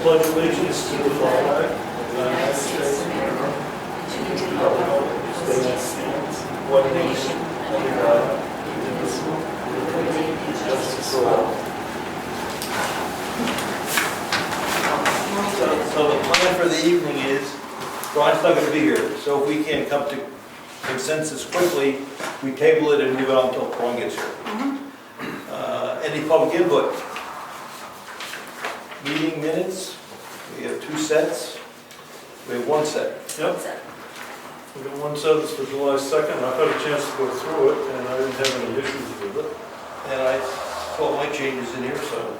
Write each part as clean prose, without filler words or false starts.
pledge allegiance to the flag of the United States of America, and to the republic that stands one nation under God, indivisible, with liberty and justice for all. So the plan for the evening is, Brian's not going to be here, so if we can't come to consensus quickly, we table it and move it on until Brian gets here. Any public input? Meeting minutes, we have 2 sets. We have 1 set. Yep. We got 1 set that's for July 2nd. I've had a chance to go through it, and I didn't have any issues with it. And I saw my changes in here, so.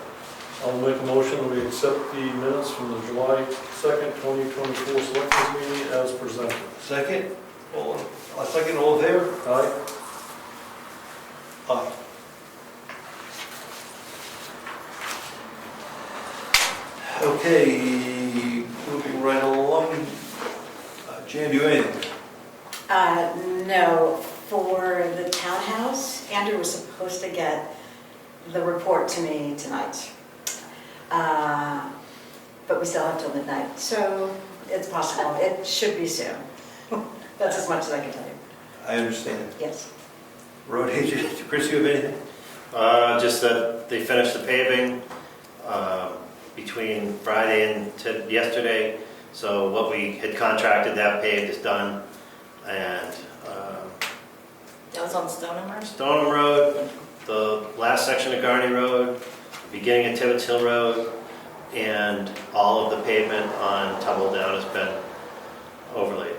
I'll make a motion that we accept the minutes from the July 2nd, 2024 Selectmen's meeting as presented. Second? A second, all in favor? Aye. Aye. Okay, moving right along. Jan, do you have anything? No, for the townhouse, Andrew was supposed to get the report to me tonight. But we still have till midnight, so it's possible. It should be soon. That's as much as I can tell you. I understand. Yes. Road agent, Chris, you have anything? Just that they finished the paving between Friday and yesterday. So what we had contracted, that paved is done. And That was on Stoneham Road? Stoneham Road, the last section of Garney Road, beginning of Tibbetts Hill Road, and all of the pavement on Tumble Down has been overlaid.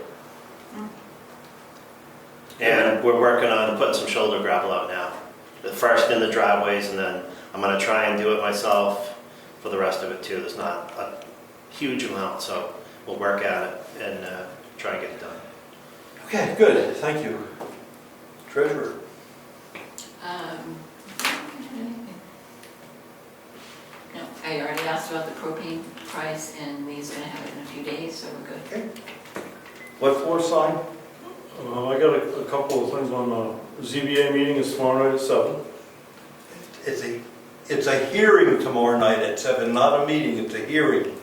And we're working on putting some shoulder gravel out now. The first in the driveways, and then I'm going to try and do it myself for the rest of it too. There's not a huge amount, so we'll work at it and try and get it done. Okay, good, thank you. Treasurer? No, I already asked about the propane price, and Lee's gonna have it in a few days, so we're good. Okay. What floor sign? I got a couple of things on the ZBA meeting is tomorrow night at 7. It's a hearing tomorrow night at 7, not a meeting, it's a hearing.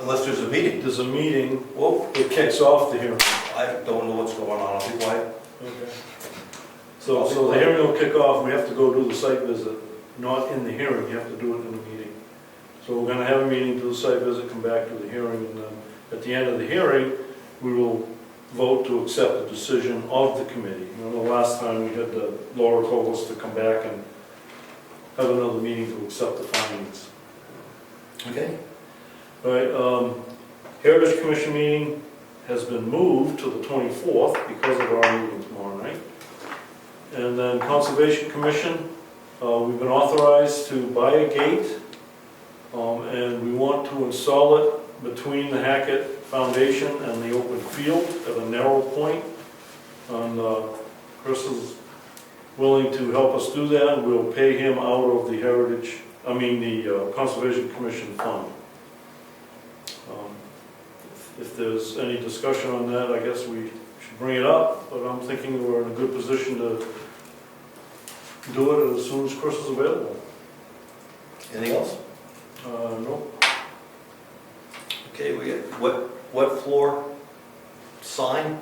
Unless there's a meeting. There's a meeting, Whoa, it kicks off the hearing. I don't know what's going on, I'll be quiet. Okay. So the hearing will kick off, we have to go do the site visit, not in the hearing, you have to do it in the meeting. So we're gonna have a meeting, do the site visit, come back to the hearing, and then at the end of the hearing, we will vote to accept the decision of the committee. You know, the last time we had Laura told us to come back and have another meeting to accept the findings. Okay. All right, Heritage Commission meeting has been moved to the 24th because of our meeting tomorrow night. And then Conservation Commission, we've been authorized to buy a gate, and we want to install it between the Hackett Foundation and the open field at a narrow point. And Chris is willing to help us do that, and we'll pay him out of the the Conservation Commission fund. If there's any discussion on that, I guess we should bring it up, but I'm thinking we're in a good position to do it as soon as Chris is available. Anything else? No. Okay, we get, what floor sign?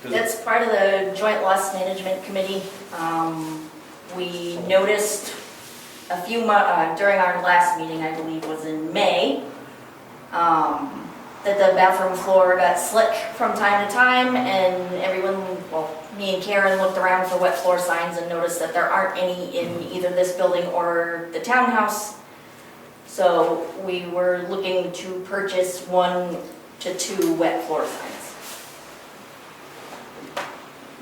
That's part of the Joint Loss Management Committee. We noticed a few during our last meeting, I believe was in May, that the bathroom floor got slick from time to time, and everyone, well, me and Karen looked around for wet floor signs and noticed that there aren't any in either this building or the townhouse. So we were looking to purchase 1 to 2 wet floor signs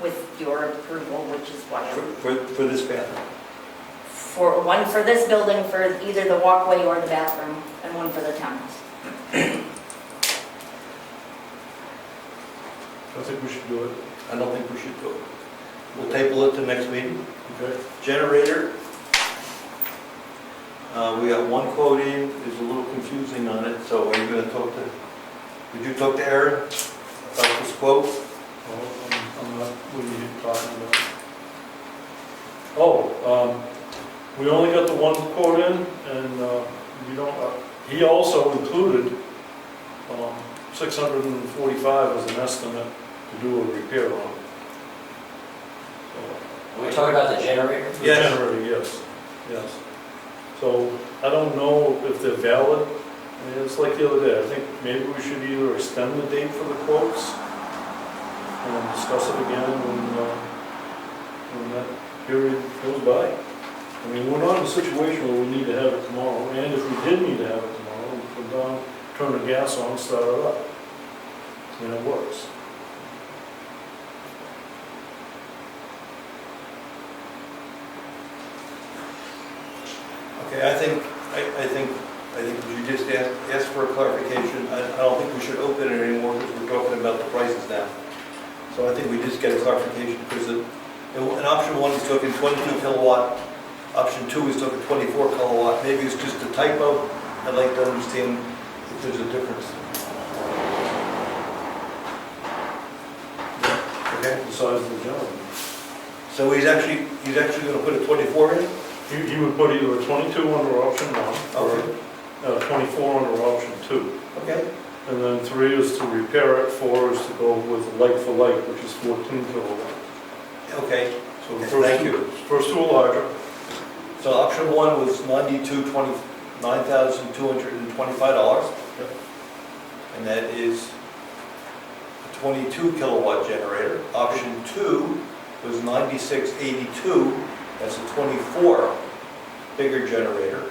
with your approval, which is why For this bathroom? for one for this building for either the walkway or the bathroom, and 1 for the townhouse. I think we should do it. I don't think we should do it. We'll table it to next meeting. Okay. Generator. We got 1 quote in, there's a little confusing on it, so are you going to talk to, did you talk to Aaron about this quote? I'm not, what are you talking about? Oh, we only got the 1 quote in, and we don't, he also included 645 as an estimate to do a repair on it. Are we talking about the generator? The generator, yes, yes. So I don't know if they're valid. I mean, it's like the other day, I think maybe we should either extend the date for the quotes and discuss it again when that period goes by. I mean, we're not in a situation where we need to have it tomorrow, and if we did need to have it tomorrow, we put down, turn the gas on, start it up, and it works. Okay, I think we should just ask for a clarification. I don't think we should open it anymore because we're talking about the prices now. So I think we just get a clarification because in option 1 is talking 22 kilowatt, option 2 is talking 24 kilowatt. Maybe it's just a typo. I'd like to understand if there's a difference. Okay. The size of the generator. So he's actually going to put a 24 in? He would put either a 22 under option 1 or 24 under option 2. Okay. And then 3 is to repair it, 4 is to go with like for like, which is 14 kilowatt. Okay. So the Thank you. first two are larger. So option 1 was $9,225. Yep. And that is a 22 kilowatt generator. Option 2 was $96.82. That's a 24 bigger generator.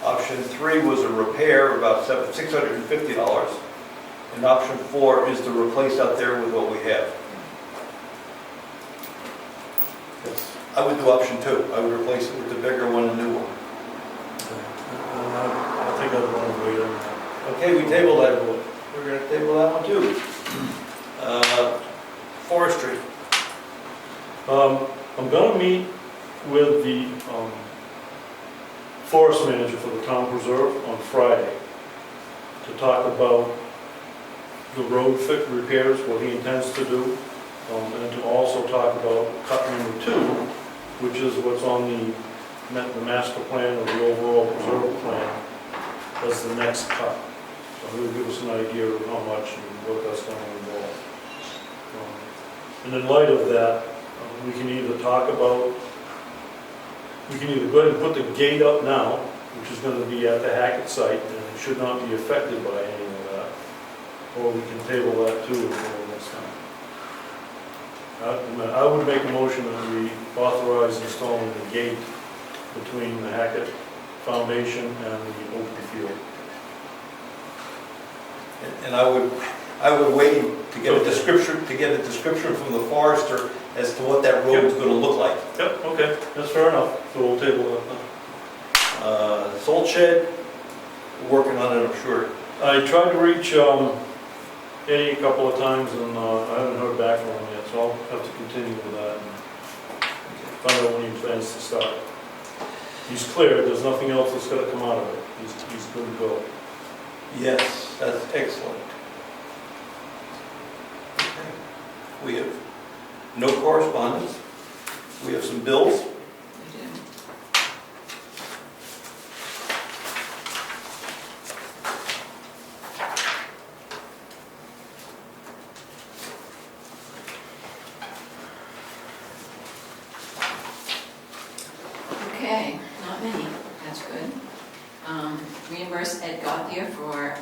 Option 3 was a repair, about $650. And option 4 is to replace out there with what we have. Yes. I would do option 2. I would replace it with the bigger one, the new one. I think I'd want to wait on that. Okay, we table that one. We're going to table that one too. Forestry. I'm going to meet with the forest manager for the town preserve on Friday to talk about the road fit repairs, what he intends to do, and to also talk about cut number 2, which is what's on the master plan or the overall preserve plan as the next cut. So he'll give us an idea of how much and what that's going to involve. And in light of that, we can either talk about, we can either go ahead and put the gate up now, which is going to be at the Hackett site, and it should not be affected by any of that, or we can table that too until next time. I would make a motion that we authorize installing the gate between the Hackett Foundation and the open field. And I would wait to get a description from the forester as to what that road is going to look like. Yep, okay, that's fair enough. So we'll table that now. Salt shed, we're working on it, I'm sure. I tried to reach Eddie a couple of times and I haven't heard back from him yet, so I'll have to continue with that and find out when he plans to start. He's clear, there's nothing else that's got to come out of it. He's good to go. Yes, that's excellent. Okay. We have no correspondence. We have some bills. Okay, not many, that's good. Reimburse Ed Gauthier for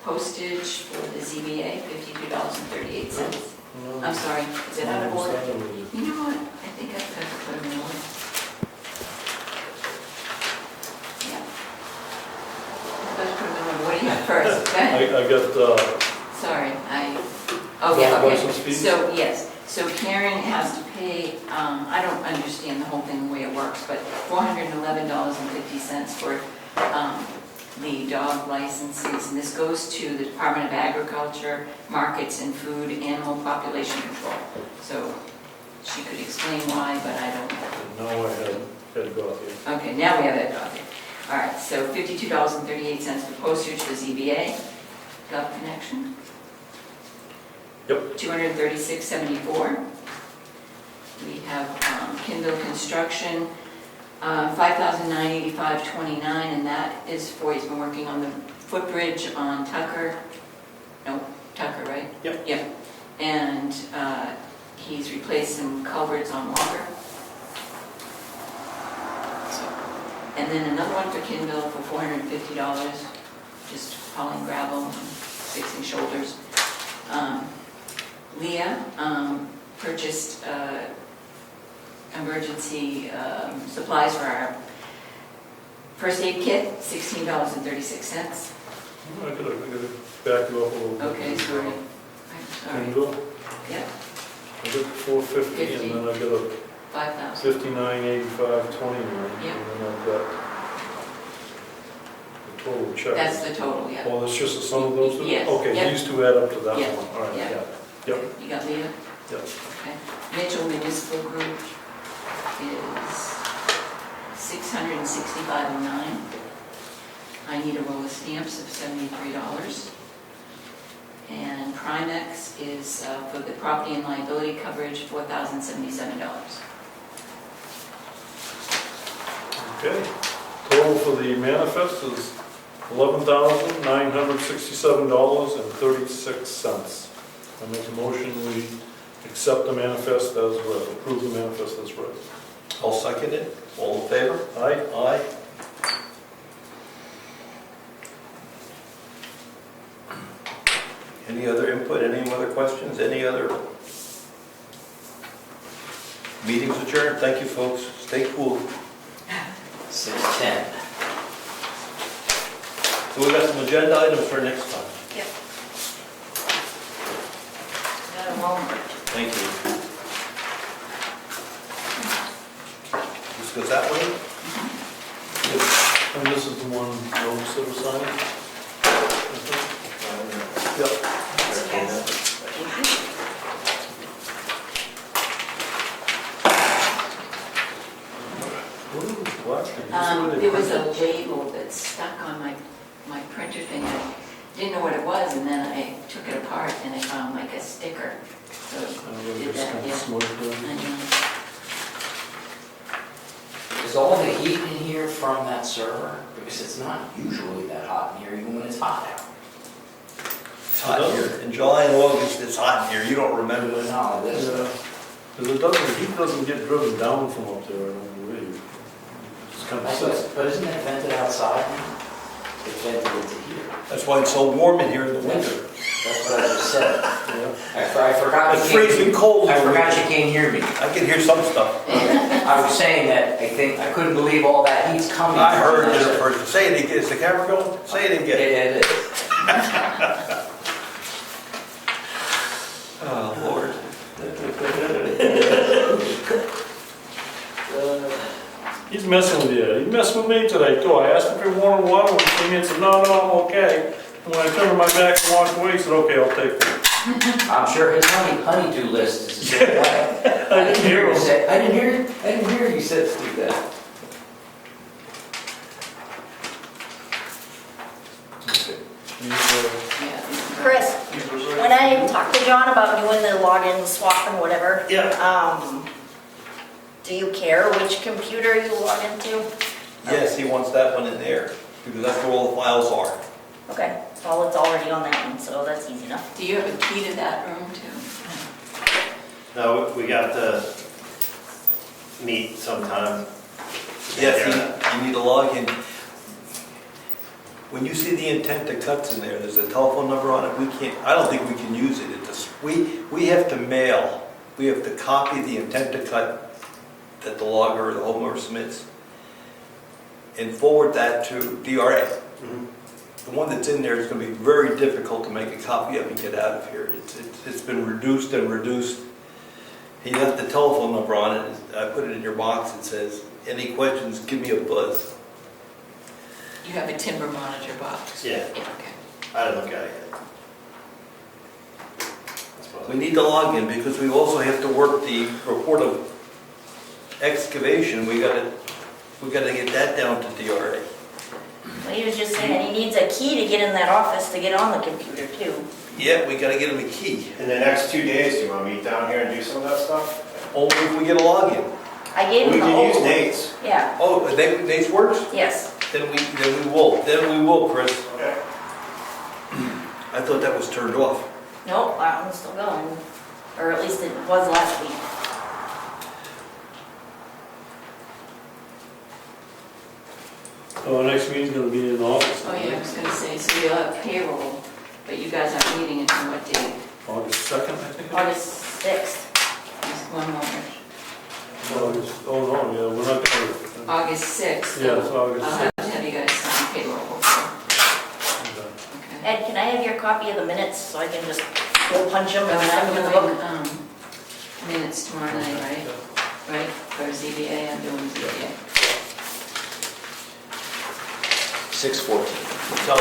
postage for the ZBA, $52.38. I'm sorry, is it out of order? You know what, I think I forgot to put them in order. Yeah. Let's put them in order. What do you have first? Go ahead. I got, Sorry, oh yeah, license okay. fees? So, yes, so Karen has to pay, I don't understand the whole thing, the way it works, but $411.50 for the dog licenses, and this goes to the Department of Agriculture, Markets and Food, Animal Population Control. So she could explain why, but I don't know. no, I had got here. Okay, now we have Ed Gauthier. All right, so $52.38 for postage for ZBA, Gov Connection. Yep. $236.74. We have Kindle Construction, $5,985.29, and that is for, he's been working on the footbridge on Tucker. No, Tucker, right? Yep. Yep. And he's replaced some culverts on Walker. So, and then another one for Kindle for $450, just hauling gravel and fixing shoulders. Leah purchased emergency supplies for our first aid kit, $16.36. I gotta back you up a little bit. Okay, sorry. I'm sorry. Kindle, Yep, I got 450 and then I got a 5,000. 59.85.29. Yep. And then I've got the total check. That's the total, yeah. Oh, that's just the sum of those two? Yes, Okay, yep. these two add up to that Yep, one. All right, yep. yeah. Yep, You got Leah? yep. Okay. Mitchell Municipal Group is $665.09. I need a roll of stamps of $73. And Primex is for the property and liability coverage, $4,077. Okay. Total for the manifest is $11,967.36. I make a motion, we accept the manifest as read, approve the manifest as read. I'll second it. All in favor? Aye? Aye. Any other input, any other questions, any other? Meeting's adjourned. Thank you, folks. Stay cool. 6:10. So we got some agenda items for next time. Yep. Got 'em all marked. Thank you. This goes that way? And this is the one notes that were signed? Yep. What? There was a label that stuck on my printer thing. I didn't know what it was, and then I took it apart and I found like a sticker. So did that, yeah. I know. Is all the heat in here from that server? Because it's not usually that hot in here, even when it's hot out. It's hot here. In July and August, it's hot in here. You don't remember But this. no, this, Yeah, because it doesn't, the heat doesn't get driven down from up there, I don't believe. It's kind of sits. but isn't it vented outside now? It's vented into here. That's why it's so warm in here in the winter. That's what I just said. Yeah. I forgot. It's you came- freezing cold. I in the forgot winter. you can't hear me. I can hear some stuff. I was saying that I couldn't believe all that heat's coming. I heard from it that. first. Say it again. Is the camera going? Say it again. It is. Oh, Lord. He's messing with you. He messed with me today too. I asked him if he wanted water when he came in, he said, no, I'm okay. And when I turned my back and walked away, he said, okay, I'll take it. I'm sure his honeydew list is the same way. I didn't hear him. I didn't hear you said to do that. Yeah. Chris, when I talked to John about doing the login swap and whatever, do you care which computer you log into? Yes, he wants that one in there because that's where all the files are. Okay, well, it's already on that one, so that's easy enough. Do you have a key to that room too? No, we got to meet sometime. Yes, you need to log in. When you see the intent to cuts in there, there's a telephone number on it. I don't think we can use it. We have to mail. We have to copy the intent to cut that the logger or the homeowner submits and forward that to DRA. Mhm. The one that's in there is going to be very difficult to make a copy of and get out of here. It's been reduced and reduced. He left the telephone number on it. I put it in your box. It says, any questions, give me a buzz. You have a timber monitor box? Yeah, Okay. I didn't look at it yet. That's what We need to log in because we also have to work the report of excavation. We gotta get that down to DRA. Well, he was just saying he needs a key to get in that office to get on the computer too. Yeah, we gotta get him a key. In the next 2 days, do you want to meet down here and do some of that stuff? Only if we get a login. I gave We him the can old use one. Nate's. Yeah, Oh, Nate's works? yes. Then we will, Chris. Okay. I thought that was turned off. Nope, that one's still going, or at least it was last week. Our next meeting's gonna be in August. Oh, yeah, I was gonna say, so you'll have payroll, but you guys aren't meeting until what date? August 2nd, I think. August 6th. Just one moment. Oh, no, yeah, we're not gonna. August 6th. Yeah, it's August I'll 6th. have to have you guys sign payroll before. Okay. Ed, can I have your copy of the minutes so I can just go punch them and send them in the I'm book? doing minutes tomorrow night, right? Right, for ZBA, I'm doing ZBA. 6:14. Tell